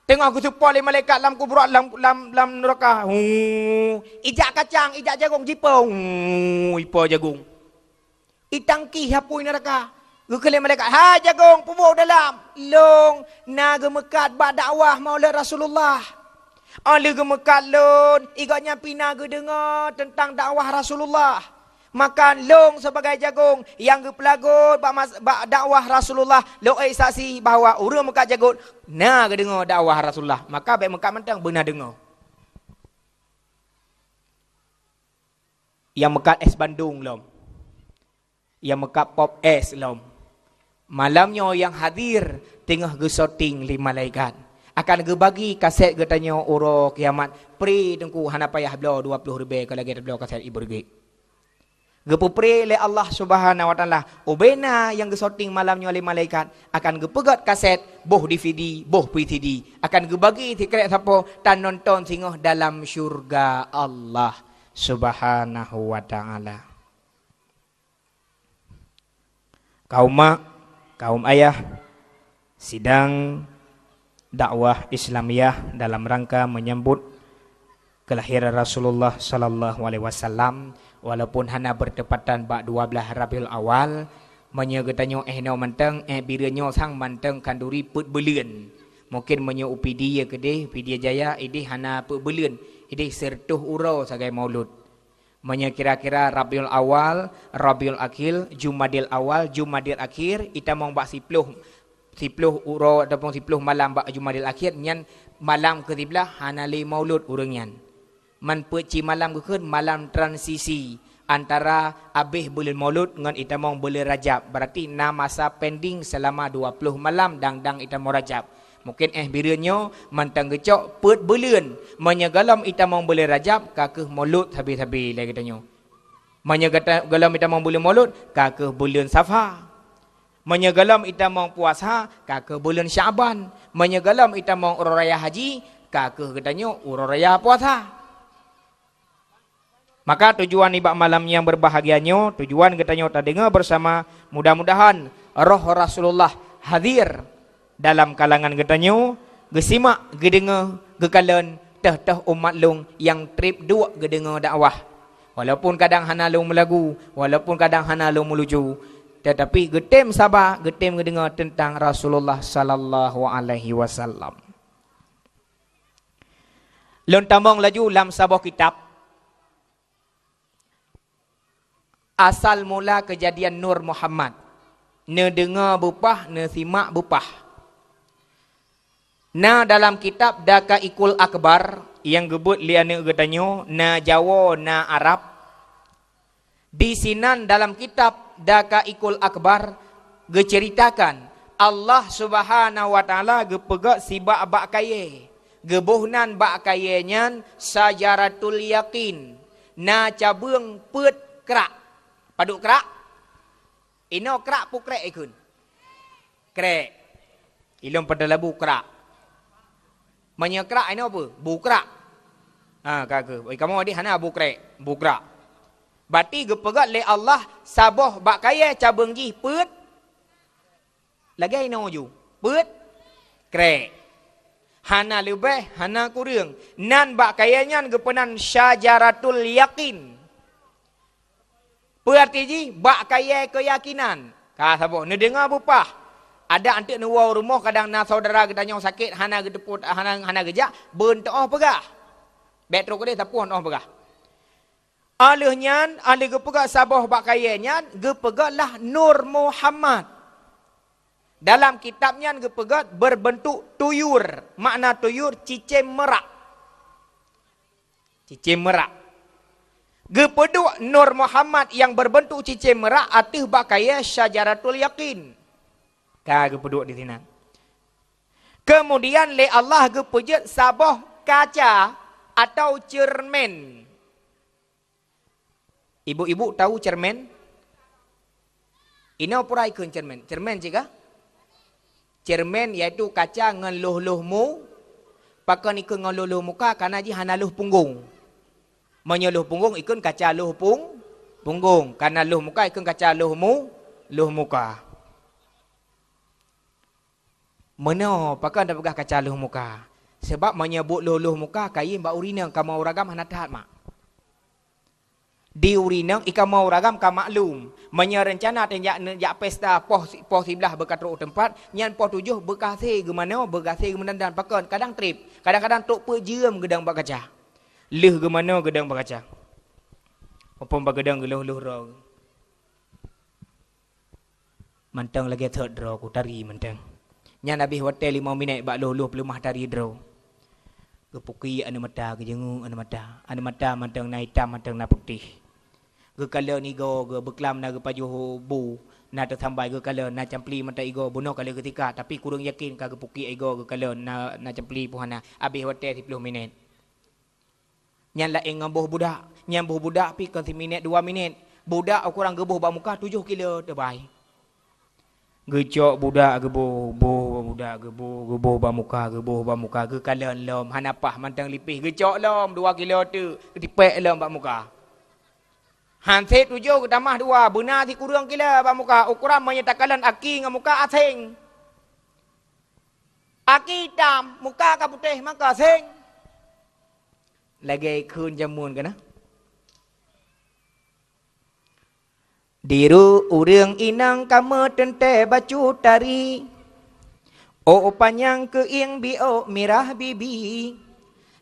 Tengok aku supaya oleh malaikat dalam kubur dalam neraka. Ijak kacang, ijak jagung, jipong. Ipa jagung. Itangki hapui neraka. Gukele malaikat. Ha jagung, pubuk dalam. Long, naga mekat bak dakwah maulid Rasulullah. Oleh gemekat lon. Iganya pinaga dengar tentang dakwah Rasulullah. Makan long sebagai jagung yang gepelagut bak dakwah Rasulullah. Loai saksi bahawa urang mekat jagut na dengar dakwah Rasulullah. Maka baik mekat mentang benar dengar. Yang mekat es Bandung lom. Yang mekat pop es lom. Malamnya yang hadir tengah gesorting li malaikat. Akan gebagi kaset getanya uro kiamat. Pri tengku hana payah belo 20 ribu kalau kita belo kaset ibu ribu. Gepupre oleh Allah Subhanahu wa taala. Ubena yang gesorting malamnya oleh malaikat akan gepegat kaset boh DVD, boh PTD. Akan gebagi tiket siapa tan nonton singoh dalam syurga Allah Subhanahu wa taala. Kaum mak, kaum ayah, sidang dakwah Islamiyah dalam rangka menyambut kelahiran Rasulullah sallallahu alaihi wasallam. Walaupun hana bertepatan bak 12 Rabiul Awal, menyegetanyo no manteng biranyo sang manteng kanduri put belian. Mungkin menyo UPD ya kedeh, PD Jaya idih hana put belian. Idih sertuh uro sebagai maulud. Menye kira-kira Rabiul Awal, Rabiul Akhir, Jumadil Awal, Jumadil Akhir, ita mong bak 10 uro ataupun 10 malam bak Jumadil Akhir nyan malam ke-13 hana le maulud urang nyan. Man peci malam ke malam transisi antara habis bulan Maulud dengan itamong bulan Rajab. Berarti 6 masa pending selama 20 malam dang itamong Rajab. Mungkin biranyo mantang gecok put bulan menyegalam itamong bulan Rajab kakeh Maulud habis-habis lagi katanya. Menyegalam itamong bulan Maulud kakeh bulan Safar. Menyegalam itamong puasa kakeh bulan Syaban. Menyegalam itamong urang raya haji kakeh katanya urang raya puasa. Maka tujuan ibak malam yang berbahagianya, tujuan katanya tak dengar bersama, mudah-mudahan roh Rasulullah hadir dalam kalangan katanya, gesimak gedengar gekalen teh umat long yang trip dua gedengar dakwah. Walaupun kadang hana long melagu, walaupun kadang hana long meluju, tetapi getem sabar, getem gedengar tentang Rasulullah sallallahu alaihi wasallam. Lon tambang laju dalam sebuah kitab. Asal mula kejadian Nur Muhammad. Ne dengar bupah, ne simak bupah. Na dalam kitab Daka Ikul Akbar yang gebut liana getanyo, na Jawa, na Arab. Di sinan dalam kitab Daka Ikul Akbar geceritakan Allah Subhanahu wa taala gepegak sibak bak kaye. Gebuhnan bak kayenyan sajaratul yakin. Na cabung put kerak. Paduk kerak. Ino kerak pu krek ikun. Krek. Ilum pada labu kerak. Manya kerak ino apa? Bu kerak. Ha kaka. Oi kamu adi hana bu krek, bu kerak. Berarti gepegat le Allah saboh bak kaya cabung gi put. Lagi ino ju. Put krek. Hana lebih, hana kurang. Nan bak kayanyan gepenan syajaratul yakin. Berarti ji bak kaya keyakinan. Ka sabo ne dengar bupah. Ada antik nuwa rumah kadang na saudara kita nyong sakit hana gedeput hana gejak beun teuh pegah. Bet teruk dia tapuan oh pegah. Alehnya alih gepegak saboh bak kayanya gepegaklah Nur Muhammad. Dalam kitabnya gepegat berbentuk tuyur. Makna tuyur cicim merak. Cicim merak. Gepeduk Nur Muhammad yang berbentuk cicim merak atih bakaya syajaratul yakin. Ka gepeduk di sini. Kemudian le Allah gepejut saboh kaca atau cermin. Ibu-ibu tahu cermin? Ino pura ikun cermin. Cermin jika? Cermin iaitu kaca ngeluh-luh mu. Pakai ikun ngeluh-luh muka karena ji hana luh punggung. Menyeluh punggung ikun kaca luh punggung. Karena luh muka ikun kaca luh muka. Mana pakai anda pegah kaca luh muka? Sebab menyebut luh muka kain ba urina kamu uragam hana tahat mak. Di urina ikan mau uragam ka maklum. Menyerencana tenjak pesta poh sebelah berkatruk tempat. Nyan poh 7 berkasih ke mana? Berkasih ke mana dan pakai kadang trip. Kadang-kadang tok pejem gedang bak kaca. Leh ke mana gedang berkaca. Apa bagedang geluh-luh raw. Mantang lagi third draw ku tari mantang. Nya habis hotel 5 minit bak luh-luh pelumah tari draw. Kepuki anu mata ke jengung anu mata. Anu mata mantang na hitam mantang na putih. Ke kala ni go ke beklam na ke pajuh bu. Na tersambai ke kala na campli mata igo bunuh kala ketika tapi kurang yakin ka kepuki igo ke kala na campli puhana. Habis hotel 10 minit. Nyan lain ngambuh budak. Nyan buh budak pi ke 1 minit 2 minit. Budak kurang gebuh bak muka 7 kilo terbaik. Gecok budak gebuh budak gebuh bak muka ke kalan lom hanapah mantang lipih gecok lom 2 kilo tu ketipek lom bak muka. Hanset 7 ke tambah 2 benar si kurang kilo bak muka ukuran menyatakan aki ngam muka asing. Aki hitam muka ka putih maka asing. Lagi kun jamun kan? Diru urang inang kama tente bacu tari. O panjang keing bio mirah bibi.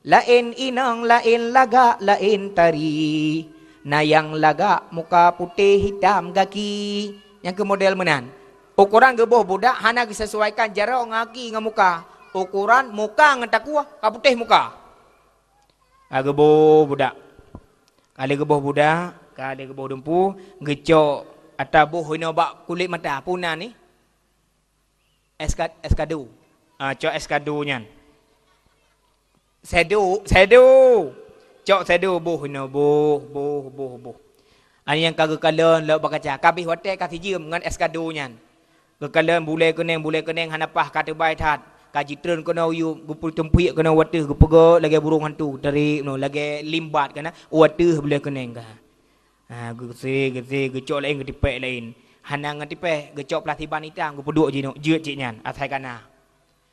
Lain inang lain laga lain tari. Nayang laga muka putih hitam gaki. Yang ke model menan. Ukuran gebuh budak hana disesuaikan jarak ngaki ngamuka. Ukuran muka ngetakua ka putih muka. Geboh budak. Kali geboh budak, kali geboh dempu, gecok atau boh ino bak kulit mata puna ni. Eskado. Cok eskado nyan. Sedo. Cok sedo boh ino boh. Ani yang kagak kalen lek bakaca. Kabih hotel kasih jiem dengan eskado nyan. Kekalen bule keneng hanapah kata bai tat. kaji tren kena yu gupu tempiak kena watih gupego lagi burung hantu tarik no lagi limbat kana watih boleh keneng ka gese gecok lain getipek lain hanang getipek gecok pelatiban itang gupeduk je no jeut je nyan athai kana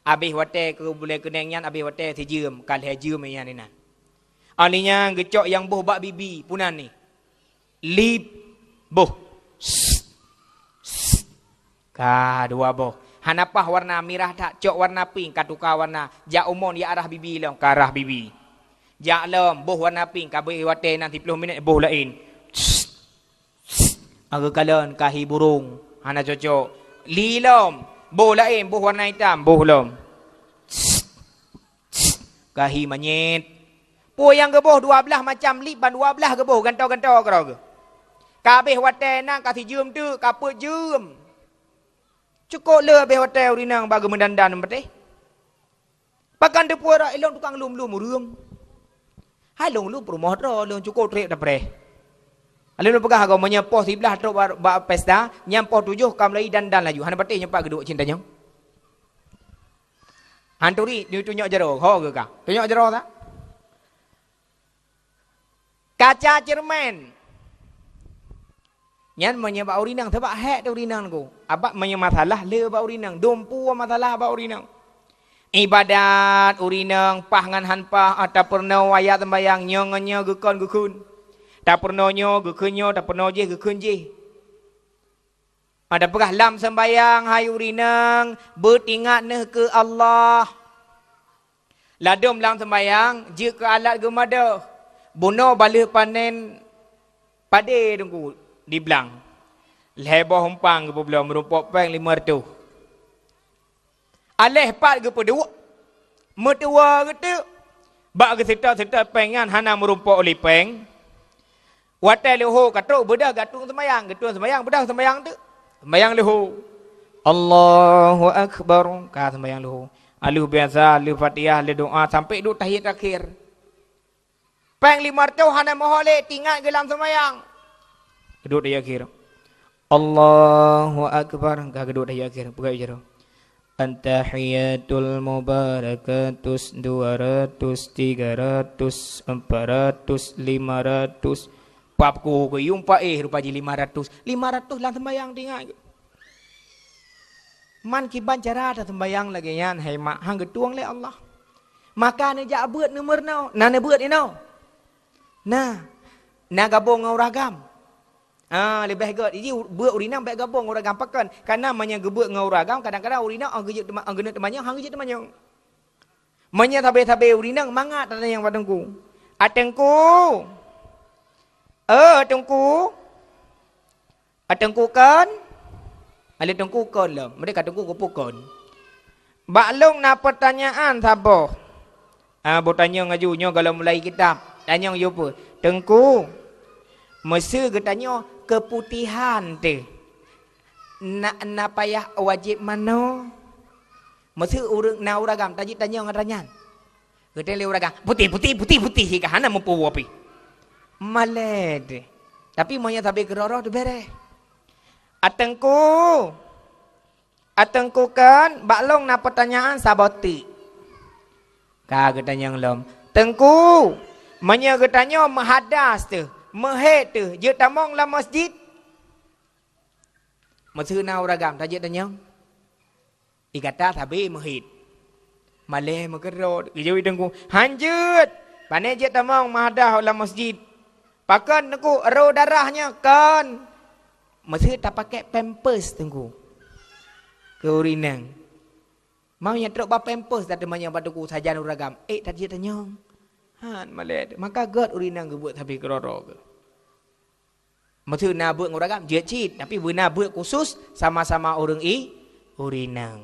habis wate ke boleh keneng nyan habis wate si jeum kal he jeum yan ni nan aninya gecok yang boh bak bibi punan ni lip boh ka dua boh hanapah warna merah tak cok warna pink katukar warna jak umon ya arah bibi long ke arah bibi jak lom boh warna pink kabeh wate nanti 10 minit boh lain aga kalon kahi burung hana cocok li lom boh lain boh warna hitam boh lom kahi manyet po yang geboh 12 macam lip ban 12 geboh gantau-gantau kerau ke kabeh wate nang kasi jeum tu kaput jeum cukup le be hotel rinang bagi mendandan beteh. Pakan de puara elong tukang lum-lum urung. Hai long-lum promoh ro long cukup trek dapre. Alun pegah agak menyepoh 11 trok ba pesta, nyampoh 7 kam lai dandan laju. Han beteh nyempak geduk cintanya. Hanturi dia tunjuk jero, ho ke ka? Tunjuk jero tak? Kaca cermin. Nyan menyebab urinang sebab hak tu urinang ku. Abak masalah le ba urinang, dompu masalah ba urinang. Ibadat urinang pah ngan hanpah ata perno wayat sembayang nyongannya gekon gekun. Ta pernonyo gekunyo ta perno je gekun je. Ada pegah lam sembayang hai urinang beringat ne ke Allah. Ladum lam sembayang je ke alat gemada. Bono bala panen pade tunggu di belang leboh humpang ke belum merumpok peng 500 aleh pat ke peduk metua kata bak ke serta pengan hana merumpok oleh peng watai leho katruk bedah gatung sembayang bedah sembayang tu sembayang leho Allahu Akbar ka sembayang leho alu biasa alu fatihah alu doa sampai duk tahiyat akhir peng 500 hana mohole tinggal ke dalam sembayang kedua dia akhir Allahu Akbar enggak kedua dia akhir pegai jero antahiyatul mubarakatus 200 300 400 500 papku ke yumpa rupaji 500 lah sembayang tinggal man kiban cara dah sembayang lagi yan hai mak hang getuang le Allah maka ne jak beut nomor nau na ne beut ni nau na gabung ngau ragam lebih good. Jadi buat urinang baik gabung uragam pakan. Karena manya gebut ngau uragam kadang-kadang urinang guna temannya hang gejek temannya. Manya tabe-tabe urinang mangat ada yang padangku. Atengku. Atengku. Atengku kan? Ale tengku kan lah. Mereka tengku kupukon. Baklong na pertanyaan saboh. Bertanya ngajunya kalau mulai kitab. Tanya apa? Tengku. Masa katanya keputihan tu nak payah wajib mana masa uragam tadi tanya ngaranyan kata le uragam putih hana mampu api maled tapi monya tabe keroro tu bere atengku kan baklong na pertanyaan saboti ka katanya ngelom tengku monya katanya mahadas tu mehet tu je tamong la masjid masih na uragam ta je tanya ikata tabe mehet maleh makero je tengku hanjut pane je tamong mahadah la masjid pakan aku ro darahnya kan masih tak pakai pampers tengku ke urinang mau nya truk ba pampers dak temanya baduku sajan uragam tadi tanya han maled maka god urinang ke buat tapi keroro ke maksud na buat nguragam je cit tapi beuna buat khusus sama-sama orang urinang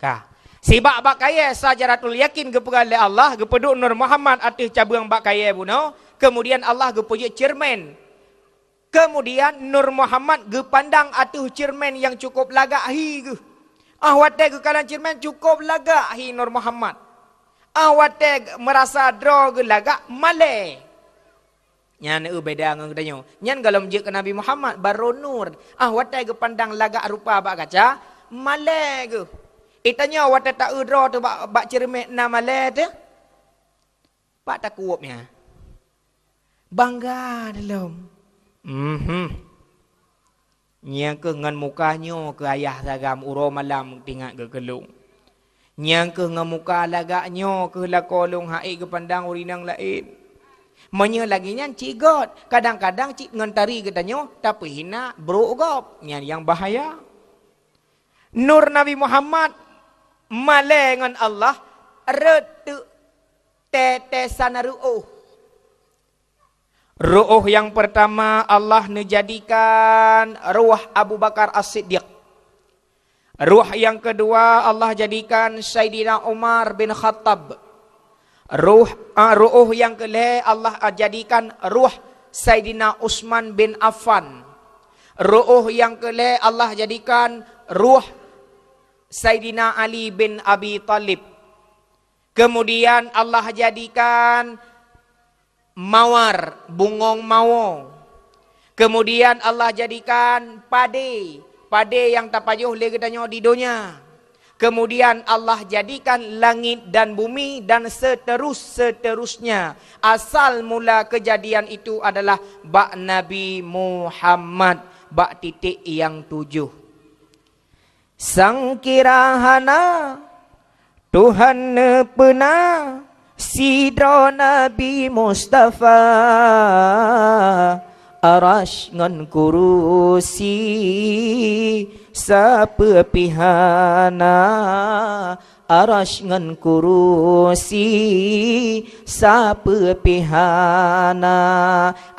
ka sibak bak kaya sajaratul yakin kepada Allah kepada Nur Muhammad atas cabang bak kaya buno kemudian Allah kepuji cermin kemudian Nur Muhammad gepandang atas cermin yang cukup lagak hi ke watai ke kalan cermin cukup lagak hi Nur Muhammad watai merasa draw ke lagak malai nyan beda dengan katanya nyan kalau menjek ke Nabi Muhammad baru nur watai ke pandang lagak rupa bak kaca malai ke. Itanya wata tak udra tu bak cermek na malai tu. Pak tak kuopnya. Bangga dalam. Yang ke ngan mukanya ke ayah sagam uro malam tinggal ke kelung. Yang ke ngan muka lagaknya ke lakolong haik ke pandang urinang lain. Menya lagi nyan cigot. Kadang-kadang cik ngentari katanya tapi hina bro gop. Yang bahaya. Nur Nabi Muhammad malai dengan Allah retu tetesan ru'uh. Ru'uh yang pertama Allah menjadikan ruh Abu Bakar As-Siddiq. Ruh yang kedua Allah jadikan Sayyidina Umar bin Khattab. Ruh yang kelima Allah jadikan ruh Sayyidina Utsman bin Affan. Ruh yang kelima Allah jadikan ruh Sayyidina Ali bin Abi Talib. Kemudian Allah jadikan mawar, bungong mawar. Kemudian Allah jadikan pade yang tapajuh le katanya di dunia. Kemudian Allah jadikan langit dan bumi dan seterusnya. Asal mula kejadian itu adalah bak Nabi Muhammad, bak titik yang 7. Sang kirahana Tuhan pernah sidra Nabi Mustafa arash ngan kurusi sapepihana arash ngan kurusi sapepihana.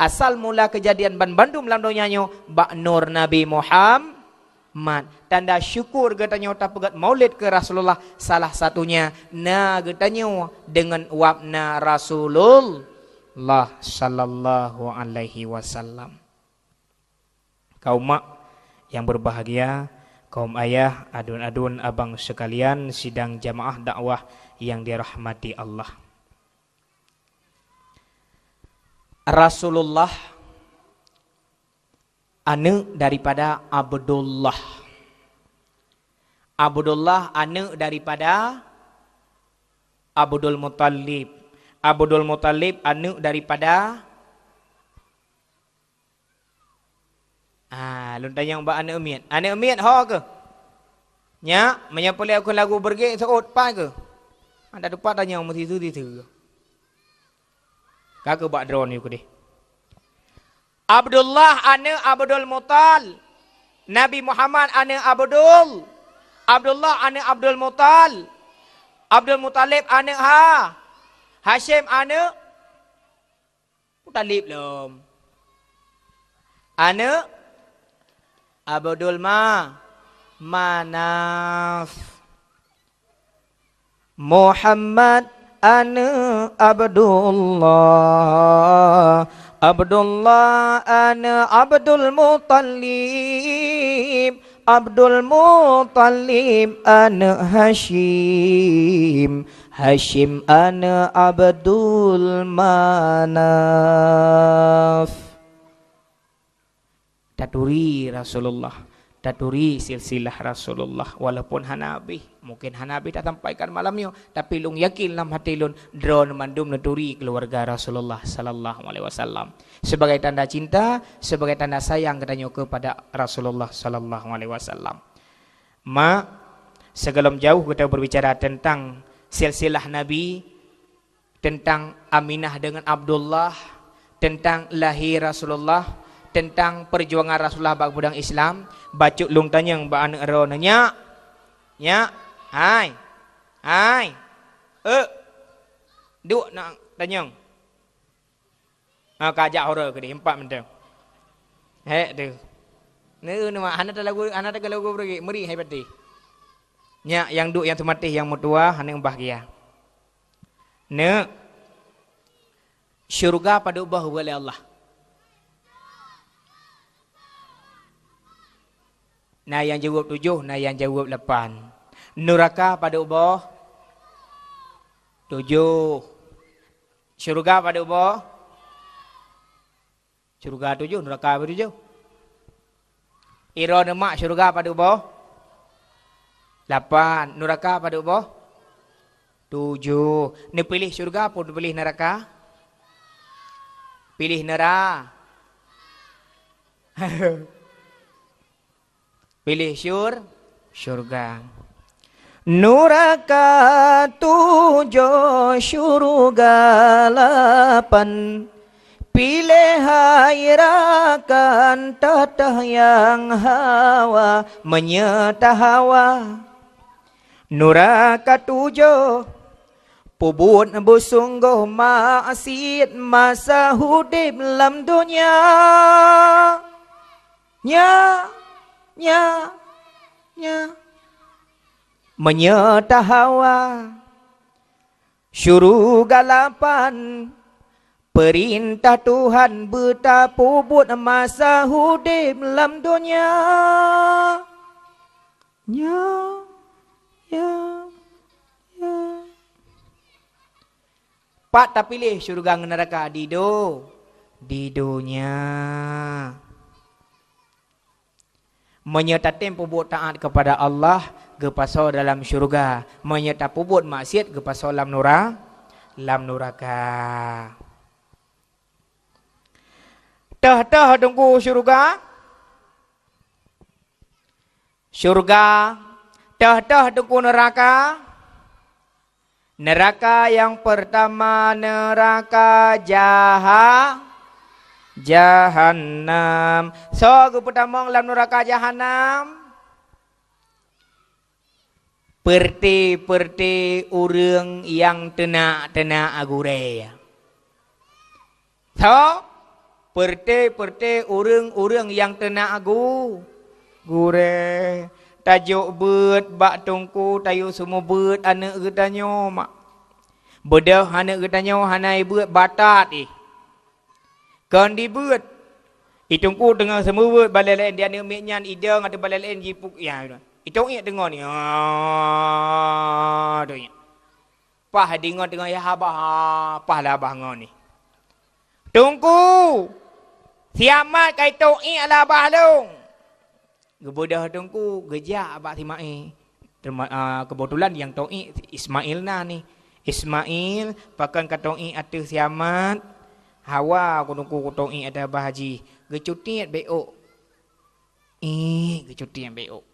Asal mula kejadian ban bandum dalam dunianya bak nur Nabi Muhammad. Tanda syukur katanya tapegat maulid ke Rasulullah salah satunya na katanya dengan wabna Rasulullah sallallahu alaihi wasallam. Kaum mak yang berbahagia, kaum ayah, adun-adun abang sekalian, sidang jamaah dakwah yang dirahmati Allah. Rasulullah anak daripada Abdullah. Abdullah anak daripada Abdul Muttalib. Abdul Muttalib anak daripada luntang yang anak Umiat. Anak Umiat ho ke? Nya, menyapoleh aku lagu bergek seot pa ke? Ada dapat tanya mesti tu itu. Kakak bak drone you deh. Abdullah anak Abdul Muttal. Nabi Muhammad anak Abdul. Abdullah anak Abdul Muttal. Abdul Muttalib anak Hashim anak Muttalib lom. Anak Abdul Manaf. Muhammad anak Abdullah. Abdullah ana Abdul Muttalib. Abdul Muttalib ana Hashim. Hashim ana Abdul Manaf. Taturi Rasulullah, taturi silsilah Rasulullah. Walaupun Hanabi, mungkin Hanabi tak sampaikan malamnya, tapi lung yakin dalam hati lun drone mandum naturi keluarga Rasulullah sallallahu alaihi wasallam. Sebagai tanda cinta, sebagai tanda sayang katanya kepada Rasulullah sallallahu alaihi wasallam. Sebelum jauh kita berbicara tentang silsilah Nabi, tentang Aminah dengan Abdullah, tentang lahir Rasulullah, tentang perjuangan Rasulullah bagi budang Islam. Bacuk lung tanyang ba anak ero nanya. Nya, hai. Duk nak tanyang. Kajak horor ke dia empat mentang. Tu. Nama anak tak lagu pergi meri hai pati. Nya yang duk yang termatih yang mutua anak bahagia. Syurga pada ubah oleh Allah. Nah yang jawab 7, nah yang jawab 8. Neraka pada ubah 7. Syurga pada ubah. Syurga 7, neraka pada 7. Ira demak syurga pada ubah 8. Neraka pada apa? 7. Ni pilih syurga pun pilih neraka? Pilih neraka. Pilih syurga. Neraka 7, syurga 8. Pilih hairakan tatah yang hawa menyerta hawa. Neraka 7, pubut bersungguh maksiat masa hidup dalam dunia. Nya menyerta hawa. Syurga 8, perintah Tuhan bertapubut masa hidup dalam dunia. Ya. Pak tak pilih syurga dengan neraka di dunia. Menyerta pubut taat kepada Allah gepasal dalam syurga. Menyerta pubut maksiat gepasal dalam neraka. Tah tunggu syurga. Tah tunggu neraka. Neraka yang pertama neraka Jahannam. So, pertama dalam neraka Jahannam. Perti orang yang tenak agure. So, perti orang yang tenak gure. Tajuk bet bak tungku tayu semua bet anak getanyo mak. Bedah anak getanyo hanai bet batat kan di bet. Itungku dengar semua bet balai lain dia anak miknyan idang ada balai lain jipuk ya. Itong ingat dengar ni. Tu ingat. Pah dengar ya habah pah lah abah ngau ni. Tungku. Siamat kai tok lah abah long. Gebodah tungku gejak abak timai. Kebetulan yang to'i Ismail ni. Ismail pakan katoi atas siamat. Hawa tungku to'i ada bahaji. Gecutiat beok. Gecutiat beok.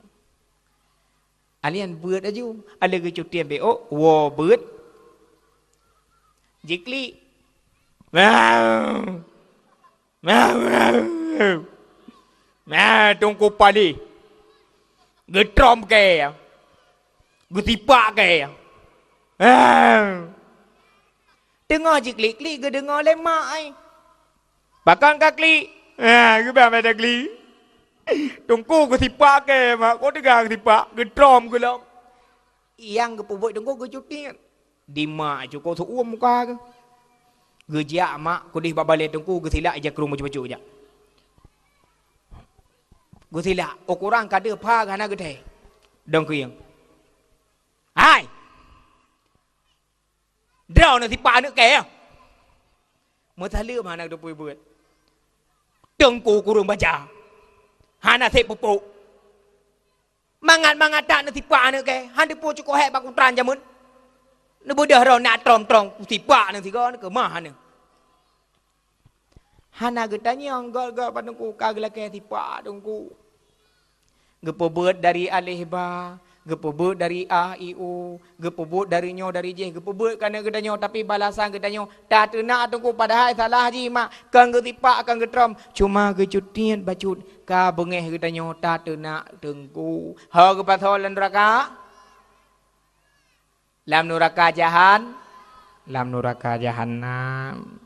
Alian beut aja. Ada gecutiat beok. Wo beut. Jikli. Tungku pali. Getrom ke. Getipak ke. Dengar je klik ke dengar lemak ai. Bahkan kak klik. Gimana ada klik. Tungku getipak ke mak. Kau dengar getipak. Getrom ke lam. Yang kepubut tungku gecutin. Di mak je kau suum muka ke. Gejak mak. Kau balik tungku gesilak je ke rumah cucu je. Gue sila, orang kada pa gana gede, dong kuyang. Hai, draw nanti pa nak kaya. Muthalir mana ada buat. Tengku kurung baca, hana se pupuk. Mangat tak nanti pa nak kaya, hana pu cukup hebat kutran jamun. Nebudah raw nak trong nanti pa nanti kau nak kemah hana. Hana getanya anggal padangku kagak kaya tipa dongku. Gepebut dari alih ba, gepebut dari a i u, gepebut dari nyo dari j, gepebut kana gedanyo tapi balasan gedanyo tak tena dongku padahal salah ji mak kan getipa kan getrom cuma gecutian bacut ka bengeh gedanyo tak tena dengku. Ha gepasol neraka. Lam neraka Jahannam.